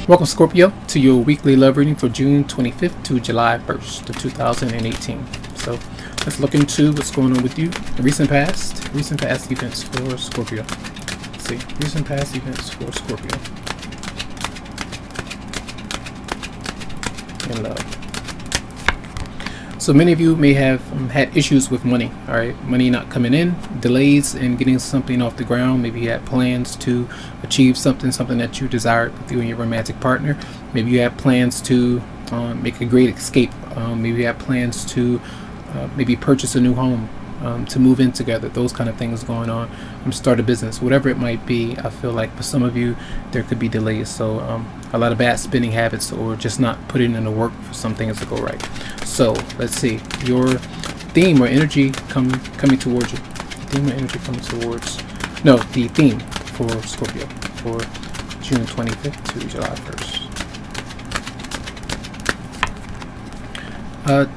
Welcome, Scorpio, to your weekly love reading for June 25th to July 1st of 2018. So let's look into what's going on with you. The recent past events for Scorpio. Let's see, recent past events for Scorpio. In love. So many of you may have had issues with money, all right? Money not coming in, delays in getting something off the ground. Maybe you had plans to achieve something that you desired with you and your romantic partner. Maybe you had plans to make a great escape. Maybe you had plans to maybe purchase a new home, to move in together, those kind of things going on, start a business, whatever it might be. I feel like for some of you there could be delays, so a lot of bad spending habits, or just not putting in the work for some things to go right. So let's see your theme or energy coming towards you. Theme or energy coming towards, no, the theme for Scorpio for June 25th to July 1st.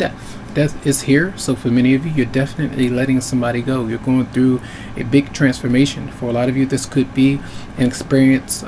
Death is here. So for many of you, you're definitely letting somebody go. You're going through a big transformation. For a lot of you, this could be an experience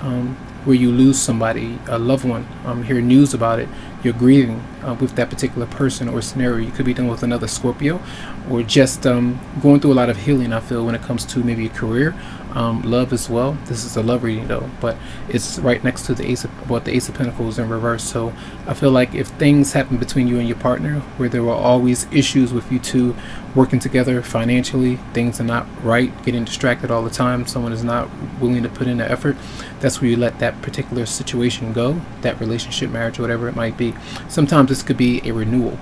where you lose somebody, a loved one, hear news about it. You're grieving with that particular person or scenario. You could be dealing with another Scorpio, or just going through a lot of healing, I feel, when it comes to maybe a career, love as well. This is a love reading though, but it's right next to the Ace of Pentacles in reverse. So I feel like if things happen between you and your partner where there were always issues with you two working together financially, things are not right, getting distracted all the time, someone is not willing to put in the effort, that's where you let that particular situation go, that relationship, marriage, whatever it might be. Sometimes this could be a renewal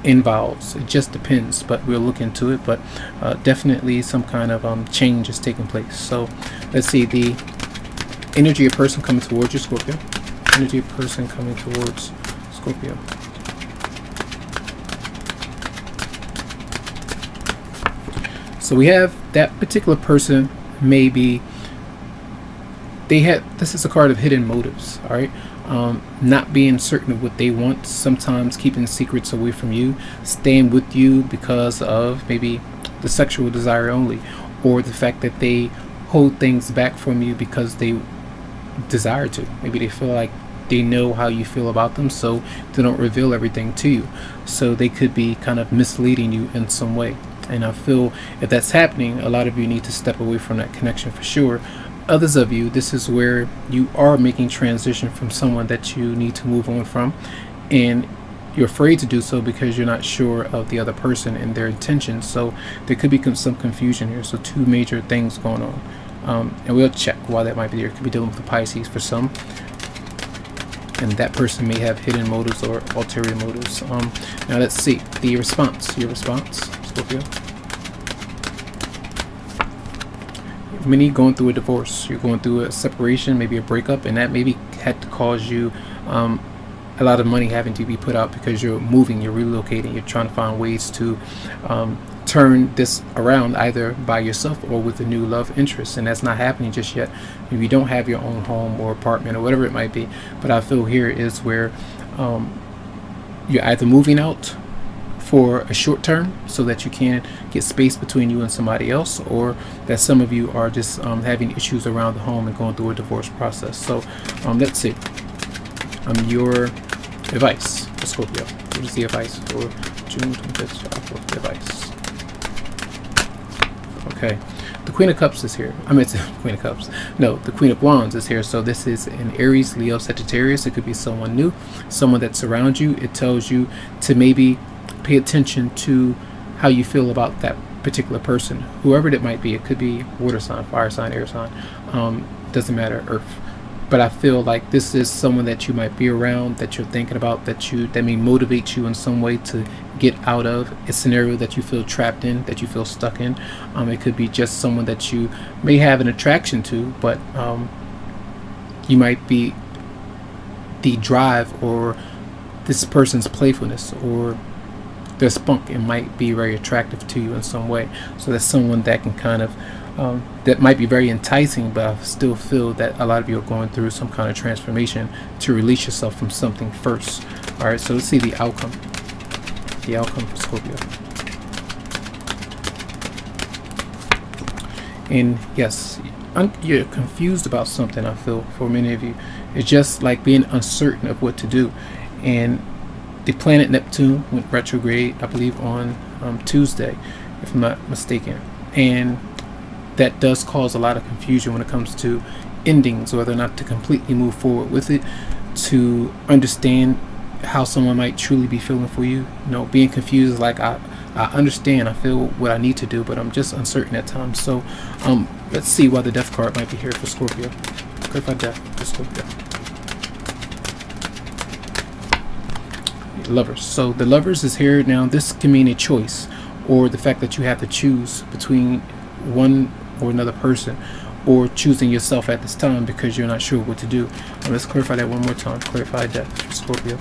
in vows. It just depends, but we'll look into it. But definitely some kind of change is taking place. So let's see the energy of person coming towards you, Scorpio. Energy of person coming towards Scorpio. So we have that particular person, maybe this is a card of hidden motives, all right? Not being certain of what they want, sometimes keeping secrets away from you, staying with you because of maybe the sexual desire only, or the fact that they hold things back from you because they desire to. Maybe they feel like they know how you feel about them, so they don't reveal everything to you. So they could be kind of misleading you in some way. And I feel if that's happening, a lot of you need to step away from that connection for sure. Others of you, this is where you are making transition from someone that you need to move on from, and you're afraid to do so because you're not sure of the other person and their intentions. So there could be some confusion here. So two major things going on, and we'll check why that might be there. It could be dealing with the Pisces for some, and that person may have hidden motives or ulterior motives. Now let's see the response. Your response, Scorpio. Many going through a divorce, you're going through a separation, maybe a breakup, and that maybe had to cause you a lot of money having to be put out because you're moving, you're relocating, you're trying to find ways to turn this around either by yourself or with a new love interest, and that's not happening just yet. Maybe you don't have your own home or apartment or whatever it might be, but I feel here is where you're either moving out for a short term so that you can get space between you and somebody else, or that some of you are just having issues around the home and going through a divorce process. So let's see your advice for Scorpio. What is the advice for June 25th? The advice. Okay, the Queen of Cups is here. I mean, it's the Queen of Cups. No, the Queen of Wands is here. So this is an Aries, Leo, Sagittarius. It could be someone new, someone that's around you. It tells you to maybe pay attention to how you feel about that particular person, whoever it might be. It could be water sign, fire sign, air sign, doesn't matter, earth. But I feel like this is someone that you might be around, that you're thinking about, that may motivate you in some way to get out of a scenario that you feel trapped in, that you feel stuck in. It could be just someone that you may have an attraction to, but you might be the drive or this person's playfulness or their spunk, it might be very attractive to you in some way. So that's someone that can kind of that might be very enticing, but I still feel that a lot of you are going through some kind of transformation to release yourself from something first. All right, so let's see the outcome for Scorpio. And yes, you're confused about something. I feel for many of you, it's just like being uncertain of what to do. And the planet Neptune went retrograde, I believe, on Tuesday, if I'm not mistaken, and that does cause a lot of confusion when it comes to endings, whether or not to completely move forward with it, to understand how someone might truly be feeling for you. You know, being confused is like, I understand, I feel what I need to do, but I'm just uncertain at times. So let's see why the Death card might be here for Scorpio. Clarify Death for Scorpio. Lovers. So the Lovers is here now. This can mean a choice, or the fact that you have to choose between one or another person, or choosing yourself at this time because you're not sure what to do. Let's clarify that one more time. Clarify Death for Scorpio.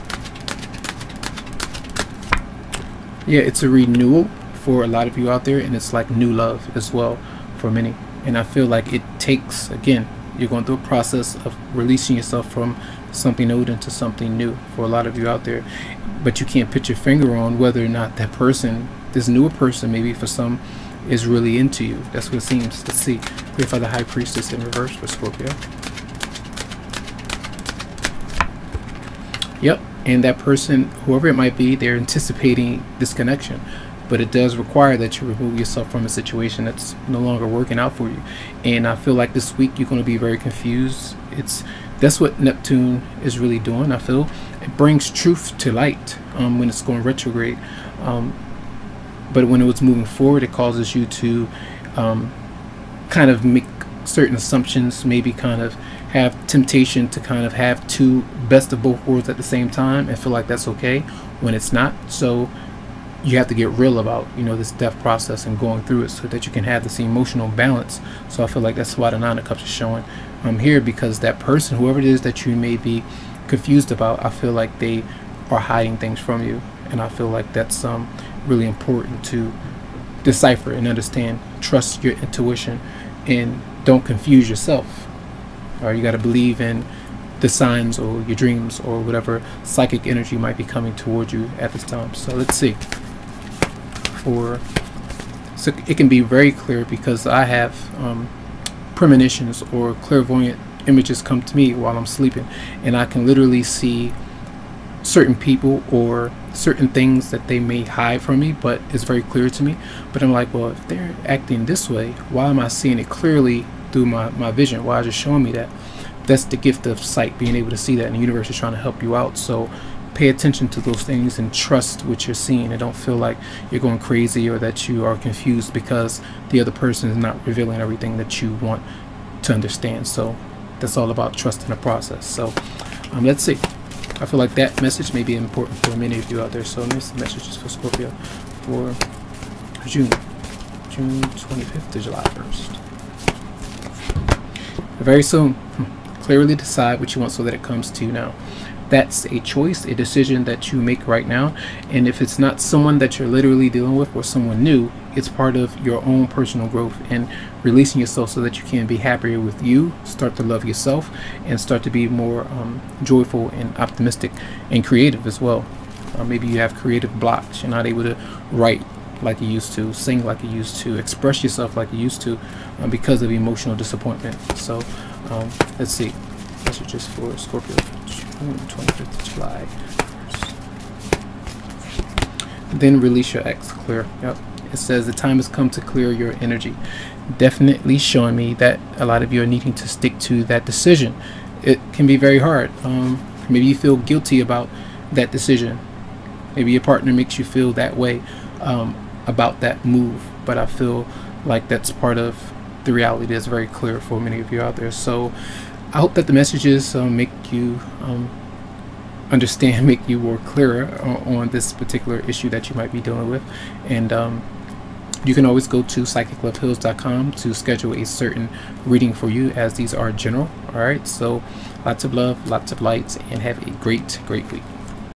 Yeah, it's a renewal for a lot of you out there, and it's like new love as well for many. And I feel like it takes, again, you're going through a process of releasing yourself from something old into something new for a lot of you out there. But you can't put your finger on whether or not that person, this newer person, maybe for some, is really into you. That's what it seems. Let's see. Clarify the High Priestess in reverse for Scorpio. Yep. And that person, whoever it might be, they're anticipating this connection, but it does require that you remove yourself from a situation that's no longer working out for you. And I feel like this week you're going to be very confused. That's what Neptune is really doing. I feel it brings truth to light when it's going retrograde, but when it was moving forward, it causes you to kind of make certain assumptions, maybe kind of have temptation to kind of have two best of both worlds at the same time and feel like that's okay when it's not. So you have to get real about, you know, this death process and going through it so that you can have this emotional balance. So I feel like that's why the Nine of Cups is showing here, because that person, whoever it is that you may be confused about, I feel like they are hiding things from you, and I feel like that's really important to decipher and understand. Trust your intuition and don't confuse yourself. Or you got to believe in the signs or your dreams or whatever psychic energy might be coming towards you at this time. So let's see. So it can be very clear, because I have premonitions or clairvoyant images come to me while I'm sleeping, and I can literally see certain people or certain things that they may hide from me, but it's very clear to me. But I'm like, well, if they're acting this way, why am I seeing it clearly through my vision? Why is it showing me that? That's the gift of sight, being able to see that, and the universe is trying to help you out. So pay attention to those things and trust what you're seeing, and don't feel like you're going crazy or that you are confused because the other person is not revealing everything that you want to understand. So that's all about trusting the process. So let's see. I feel like that message may be important for many of you out there. So this message is for Scorpio for June 25th to July 1st. Very soon, clearly decide what you want so that it comes to you now. That's a choice, a decision that you make right now. And if it's not someone that you're literally dealing with or someone new, it's part of your own personal growth and releasing yourself so that you can be happier with you, start to love yourself, and start to be more joyful and optimistic and creative as well. Maybe you have creative blocks. You're not able to write like you used to, sing like you used to, express yourself like you used to because of emotional disappointment. So let's see. Messages for Scorpio, June 25th to July 1st. Then release your ex, clear. Yep. It says the time has come to clear your energy. Definitely showing me that a lot of you are needing to stick to that decision. It can be very hard. Maybe you feel guilty about that decision. Maybe your partner makes you feel that way about that move. But I feel like that's part of the reality that's very clear for many of you out there. So I hope that the messages make you understand, make you more clearer on this particular issue that you might be dealing with. And you can always go to psychicloveheals.com to schedule a certain reading for you, as these are general. All right, so lots of love, lots of lights, and have a great week.